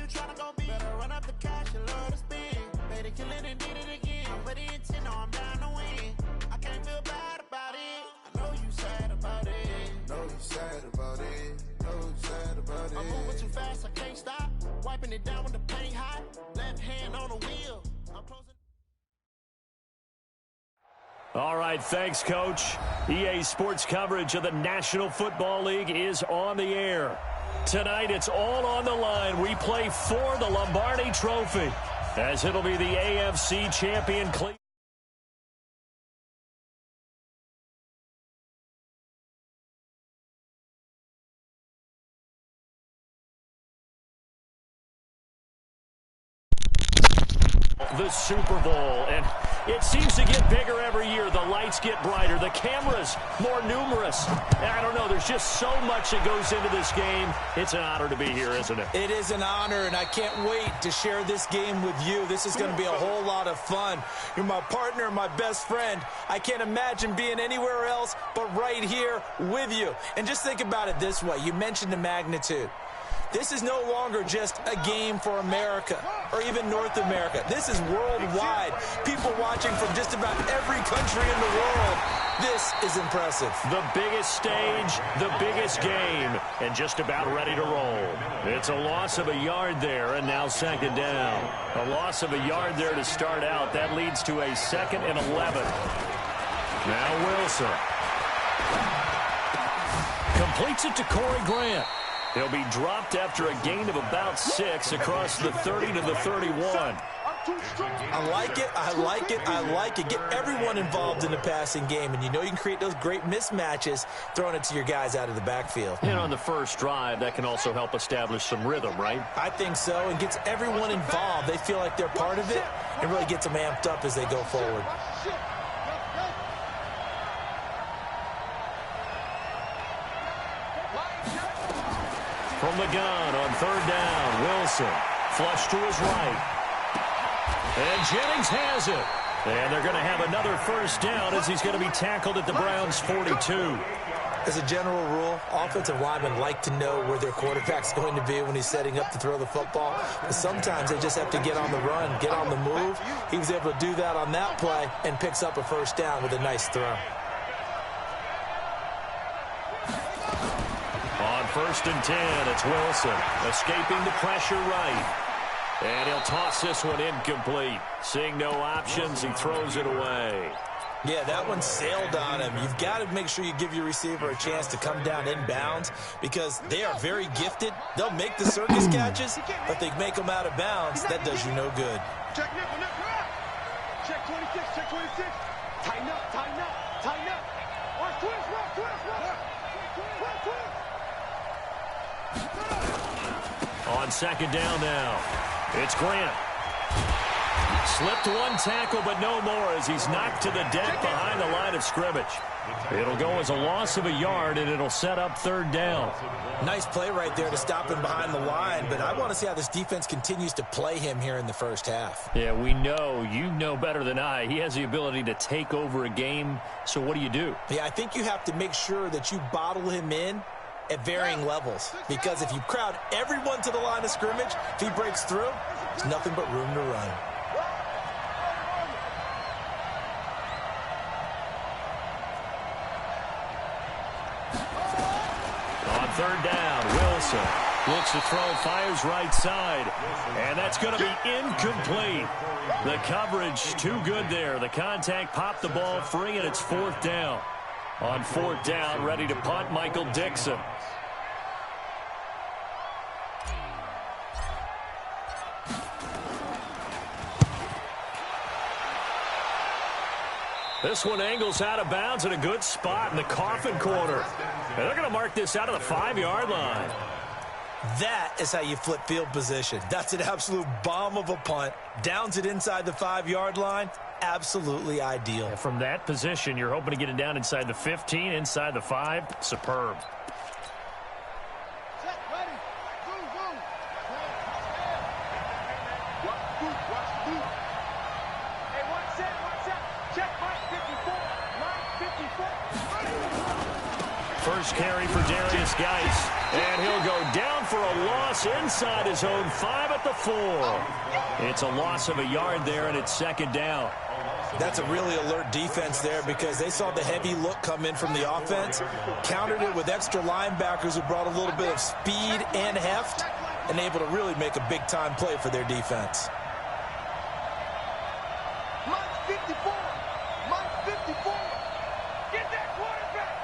tryna go be? Better run up the cash and love to spend. Better kill it and did it again. I put it in, no, I'm down to win. I can't feel bad about it. I know you sad about it. Know you sad about it. Know you sad about it. I'm moving too fast, I can't stop. Wiping it down with the paint hot. Left hand on the wheel. I'm closing. All right, thanks, Coach. EA Sports coverage of the National Football League is on the air. Tonight, it's all on the line. We play for the Lombardi Trophy, as it'll be the AFC champion Cleveland. The Super Bowl, and it seems to get bigger every year. The lights get brighter, the cameras more numerous. I don't know, there's just so much that goes into this game. It's an honor to be here, isn't it? It is an honor, and I can't wait to share this game with you. This is going to be a whole lot of fun. You're my partner, my best friend. I can't imagine being anywhere else but right here with you. And just think about it this way. You mentioned the magnitude. This is no longer just a game for America or even North America. This is worldwide. People watching from just about every country in the world. This is impressive. The biggest stage, the biggest game, and just about ready to roll. It's a loss of a yard there, and now second down. A loss of a yard there to start out. That leads to a 2nd and 11. Now Wilson completes it to Corey Grant. He'll be dropped after a gain of about 6 across the 30 to the 31. I like it, I like it, I like it. Get everyone involved in the passing game, and you know you can create those great mismatches throwing it to your guys out of the backfield. And on the first drive, that can also help establish some rhythm, right? I think so, and gets everyone involved. They feel like they're part of it, and really gets them amped up as they go forward. From the gun on 3rd down, Wilson flush to his right. And Jennings has it. And they're going to have another first down as he's going to be tackled at the Browns' 42. As a general rule, offensive linemen like to know where their quarterback's going to be when he's setting up to throw the football. But sometimes they just have to get on the run, get on the move. He was able to do that on that play and picks up a first down with a nice throw. On 1st and 10, it's Wilson escaping the pressure right. And he'll toss this one incomplete. Seeing no options, he throws it away. Yeah, that one sailed on him. You've got to make sure you give your receiver a chance to come down inbounds because they are very gifted. They'll make the circus catches, but they make them out of bounds. That does you no good. Check nickel, check 26, check 26. Tighten up, tighten up, tighten up. Watch twist, watch twist, watch. On 2nd down now, it's Grant. Slipped one tackle, but no more as he's knocked to the deck behind the line of scrimmage. It'll go as a loss of a yard, and it'll set up 3rd down. Nice play right there to stop him behind the line, but I want to see how this defense continues to play him here in the first half. Yeah, we know. You know better than I. He has the ability to take over a game, so what do? Yeah, I think you have to make sure that you bottle him in at varying levels, because if you crowd everyone to the line of scrimmage, if he breaks through, there's nothing but room to run. On 3rd down, Wilson looks to throw, fires right side, and that's going to be incomplete. The coverage too good there. The contact popped the ball free, and it's 4th down. On 4th down, ready to punt, Michael Dixon. This one angles out of bounds in a good spot in the coffin corner. And they're going to mark this out of the 5-yard line. That is how you flip field position. That's an absolute bomb of a punt. Downs it inside the 5-yard line. Absolutely ideal. And from that position, you're hoping to get it down inside the 15, inside the 5. Superb. First carry for Darius Geis, and he'll go down for a loss pass inside his own 5 at the 4. It's a loss of a yard there, and it's second down. That's a really alert defense there because they saw the heavy look come in from the offense, countered it with extra linebackers who brought a little bit of speed and heft, and able to really make a big-time play for their defense. Mike 54. Mike 54. Get that quarterback.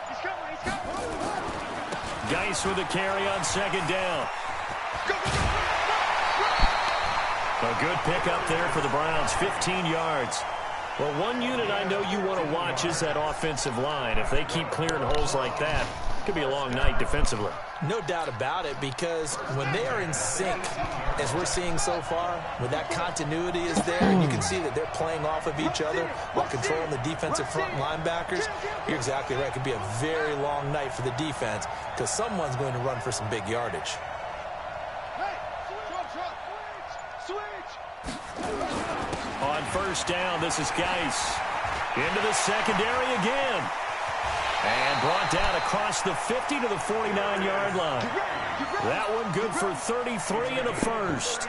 He's coming. He's coming. Geis with a carry on second down. A good pickup there for the Browns, 15 yards. Well, one unit I know you want to watch is that offensive line. If they keep clearing holes like that, it could be a long night defensively. No doubt about it, because when they are in sync, as we're seeing so far, when that continuity is there, and you can see that they're playing off of each other while controlling the defensive front linebackers, you're exactly right. It could be a very long night for the defense because someone's going to run for some big yardage. On first down, this is Geis. Into the secondary again. And brought down across the 50 to the 49-yard line. That one good for 33 and a first.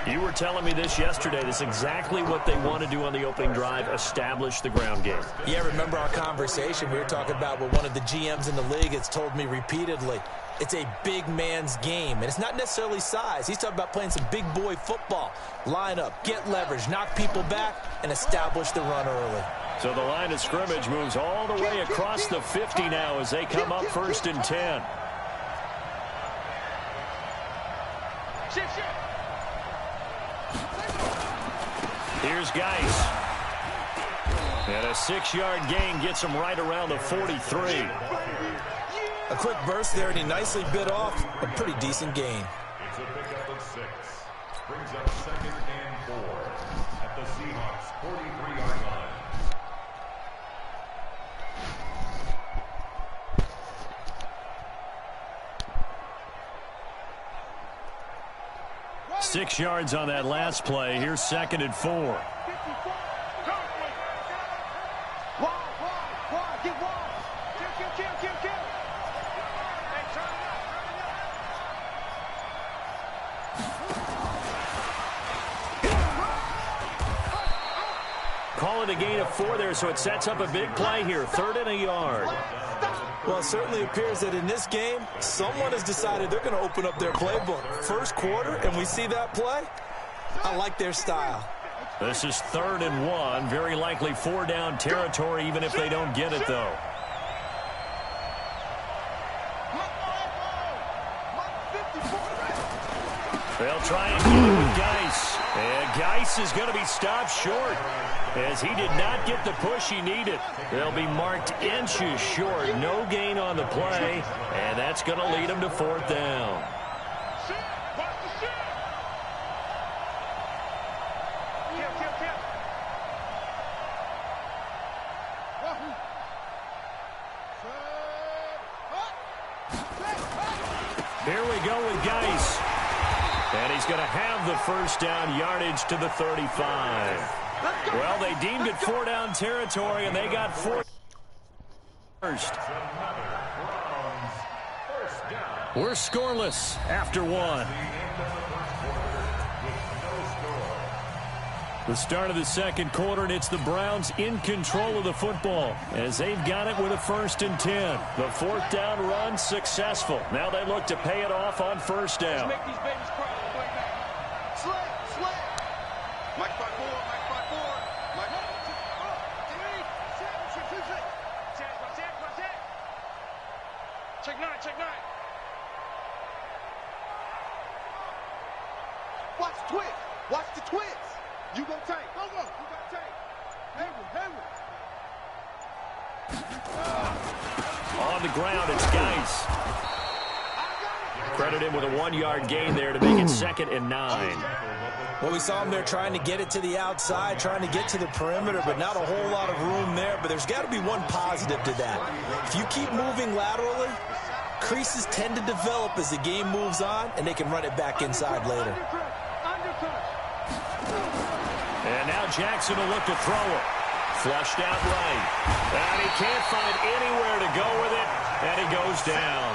You were telling me this yesterday. This is exactly what they want to do on the opening drive, establish the ground game. Yeah, remember our conversation? We were talking about what one of the GMs in the league has told me repeatedly. It's a big man's game, and it's not necessarily size. He's talking about playing some big boy football. Line up, get leverage, knock people back, and establish the run early. So the line of scrimmage moves all the way across the 50 now as they come up first and 10. Here's Geis. And a 6-yard gain gets him right around the 43. A quick burst there, and he nicely bit off a pretty decent gain. It's a pickup of 6. Brings up second and 4 at the Seahawks' 43-yard line. Six yards on that last play. Here's second and 4. Call it a gain of 4 there, so it sets up a big play here. 3rd and a yard. Well, it certainly appears that in this game, someone has decided they're going to open up their playbook. First quarter, and we see that play. I like their style. This is 3rd and 1. Very likely 4-down territory, even if they don't get it, though. They'll try and get it with Geis. And Geis is going to be stopped short as he did not get the push he needed. They'll be marked inches short. No gain on the play, and that's going to lead him to 4th down. Here we go with Geis. And he's going to have the first down yardage to the 35. Well, they deemed it 4-down territory, and they got 4 first. We're scoreless after 1. The start of the second quarter, and it's the Browns in control of the football as they've got it with a 1st and 10. The 4th down run successful. Now they look to pay it off on 1st down. Make these babies cry. Mike 5-4, Mike 5-4. Mike 5-4. Check 9, check 9. Watch twist. Watch the twist. You go tank. Go. You got tank. Hayward. On the ground, it's Geis. Credit him with a 1-yard gain there to make it 2nd and 9. Well, we saw him there trying to get it to the outside, trying to get to the perimeter, but not a whole lot of room there. But there's got to be one positive to that. If you keep moving laterally, creases tend to develop as the game moves on, and they can run it back inside later. And now Jackson will look to throw it. Flushed out right. And he can't find anywhere to go with it, and he goes down.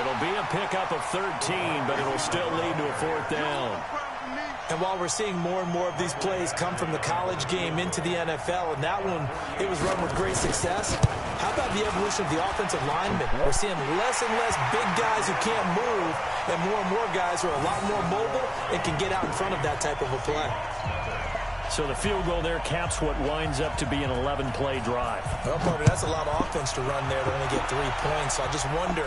It'll be a pickup of 13, but it'll still lead to a 4th down. And while we're seeing more and more of these plays come from the college game into the NFL, and that one, it was run with great success, how about the evolution of the offensive linemen? We're seeing less and less big guys who can't move, and more guys who are a lot more mobile and can get out in front of that type of a play. So the field goal there caps what winds up to be an 11-play drive. Well, partner, that's a lot of offense to run there to only get 3 points. So I just wonder,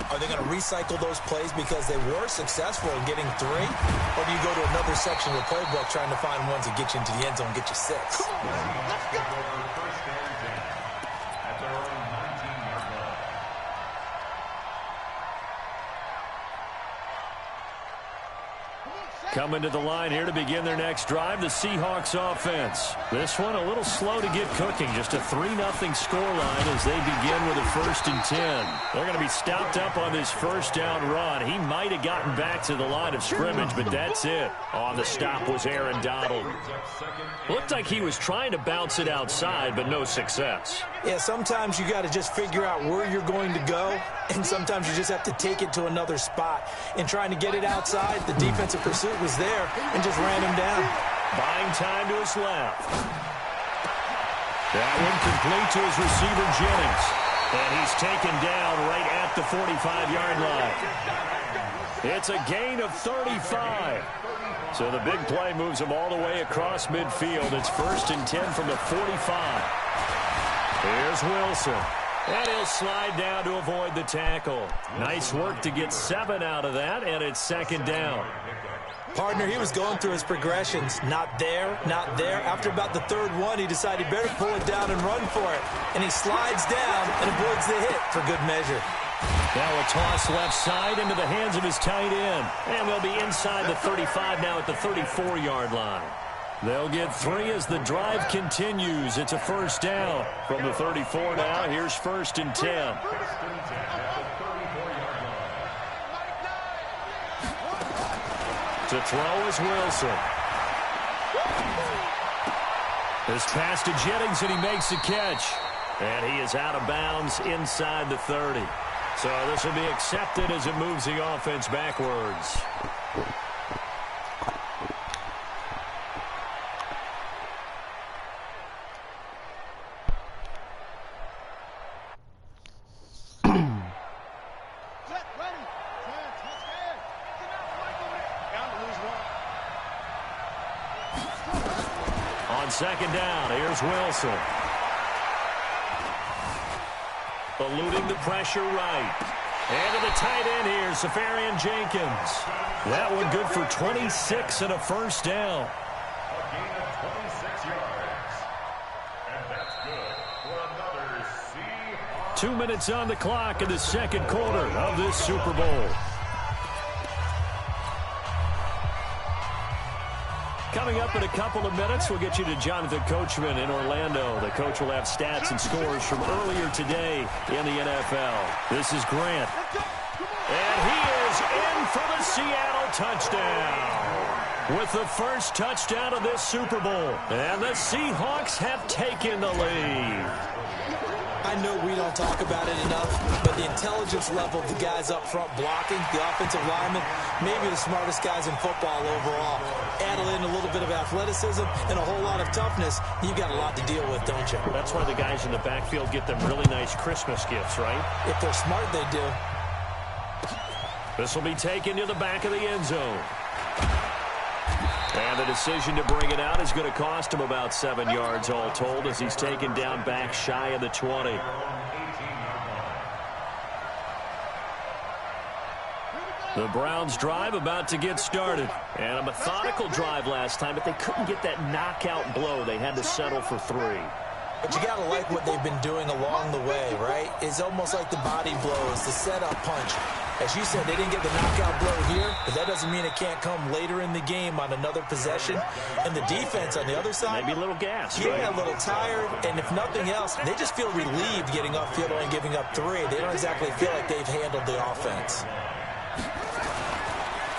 are they going to recycle those plays because they were successful in getting 3? Or do you go to another section of the playbook trying to find ones that get you into the end zone and get you 6? Let's go. First down and 10 at their own 19-yard line. Coming to the line here to begin their next drive, the Seahawks offense. This one a little slow to get cooking. Just a 3-0 scoreline as they begin with a 1st and 10. They're going to be stopped up on this 1st down run. He might have gotten back to the line of scrimmage, but that's it. On the stop was Aaron Donald. Looked like he was trying to bounce it outside, but no success. Yeah, sometimes you got to just figure out where you're going to go, and sometimes you just have to take it to another spot. And trying to get it outside, the defensive pursuit was there and just ran him down. Buying time to his left. That one complete to his receiver, Jennings. And he's taken down right at the 45-yard line. It's a gain of 35. So the big play moves him all the way across midfield. It's 1st and 10 from the 45. Here's Wilson. And he'll slide down to avoid the tackle. Nice work to get 7 out of that, and it's 2nd down. Partner, he was going through his progressions. Not there, not there. After about the 3rd one, he decided he better pull it down and run for it. And he slides down and avoids the hit for good measure. Now a toss left side into the hands of his tight end. And they'll be inside the 35 now at the 34-yard line. They'll get 3 as the drive continues. It's a 1st down. From the 34 now, here's 1st and 10. To throw is Wilson. This pass to Jennings, and he makes the catch. And he is out of bounds inside the 30. So this will be accepted as it moves the offense backwards. On 2nd down, here's Wilson. Eluding the pressure right. And to the tight end here, Safarian Jenkins. That one good for 26 and a 1st down. A gain of 26 yards. And that's good for another Seahawks. 2 minutes on the clock in the 2nd quarter of this Super Bowl. Coming up in a couple of minutes, we'll get you to Jonathan Coachman in Orlando. The coach will have stats and scores from earlier today in the NFL. This is Grant. And he is in for the Seattle touchdown. With the first touchdown of this Super Bowl. And the Seahawks have taken the lead. I know we don't talk about it enough, but the intelligence level of the guys up front blocking, the offensive linemen, maybe the smartest guys in football overall. Add in a little bit of athleticism and a whole lot of toughness, you've got a lot to deal with, don't you? That's why the guys in the backfield get them really nice Christmas gifts, right? If they're smart, they do. This will be taken to the back of the end zone. And the decision to bring it out is going to cost him about 7 yards all told as he's taken down back shy of the 20. The Browns drive about to get started. And a methodical drive last time, but they couldn't get that knockout blow. They had to settle for 3. But you got to like what they've been doing along the way, right? It's almost like the body blows, the setup punch. As you said, they didn't get the knockout blow here, but that doesn't mean it can't come later in the game on another possession. And the defense on the other side, maybe a little gassed. Yeah, right? A little tired. And if nothing else, they just feel relieved getting off field and giving up 3. They don't exactly feel like they've handled the offense.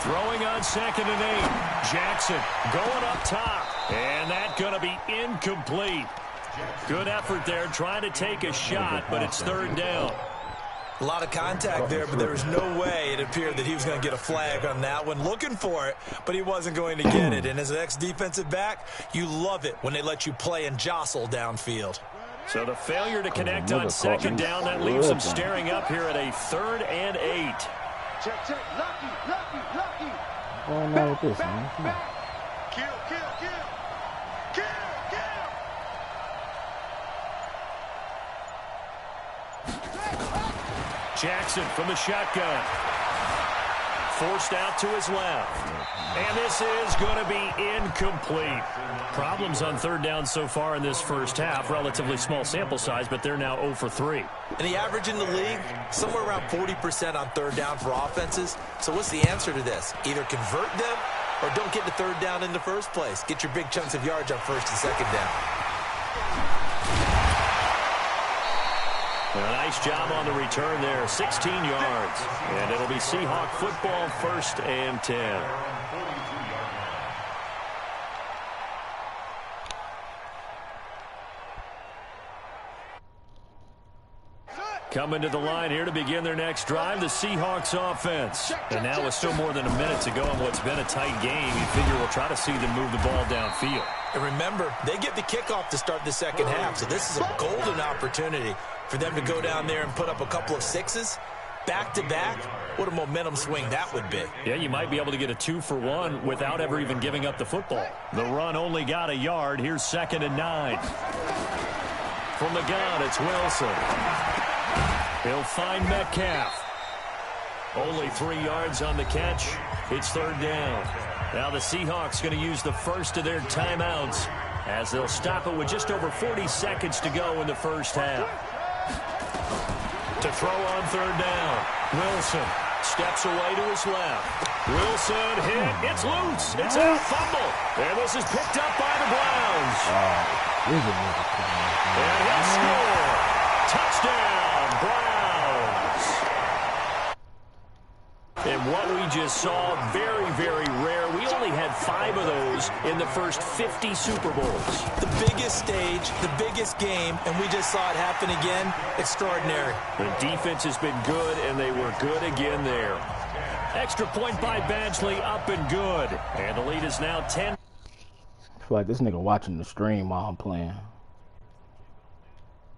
Throwing on 2nd and 8. Jackson going up top. And that's going to be incomplete. Good effort there trying to take a shot, but it's 3rd down. A lot of contact there, but there was no way it appeared that he was going to get a flag on that one. Looking for it, but he wasn't going to get it. And as an ex-defensive back, you love it when they let you play and jostle downfield. So the failure to connect on second down, that leaves them staring up here at a 3rd and 8. Check, check. Lucky. Going on with this, man? Come on. Kill. Jackson from the shotgun. Forced out to his left. And this is going to be incomplete. Problems on 3rd down so far in this first half. Relatively small sample size, but they're now 0 for 3. And the average in the league, somewhere around 40% on 3rd down for offenses. So what's the answer to this? Either convert them or don't get to 3rd down in the first place. Get your big chunks of yards on 1st and 2nd down. A nice job on the return there, 16 yards. And it'll be Seahawk football, 1st and 10. Coming to the line here to begin their next drive, the Seahawks offense. And now with still more than a minute to go in what's been a tight game, you figure we'll try to see them move the ball downfield. And remember, they get the kickoff to start the second half, so this is a golden opportunity for them to go down there and put up a couple of sixes back-to-back. What a momentum swing that would be. Yeah, you might be able to get a 2-for-1 without ever even giving up the football. The run only got a yard. Here's 2nd and 9. From the gun, it's Wilson. He'll find Metcalf. Only 3 yards on the catch. It's 3rd down. Now the Seahawks going to use the first of their timeouts as they'll stop it with just over 40 seconds to go in the first half. To throw on 3rd down. Wilson steps away to his left. Wilson hit. It's loose. It's out. Fumble. And this is picked up by the Browns. And he'll score. Touchdown, Browns. And what we just saw, very, very rare. We only had 5 of those in the first 50 Super Bowls. The biggest stage, the biggest game, and we just saw it happen again. Extraordinary. The defense has been good, and they were good again there. Extra point by Badgley, up and good. And the lead is now 10. I feel like this nigga watching the stream while I'm playing.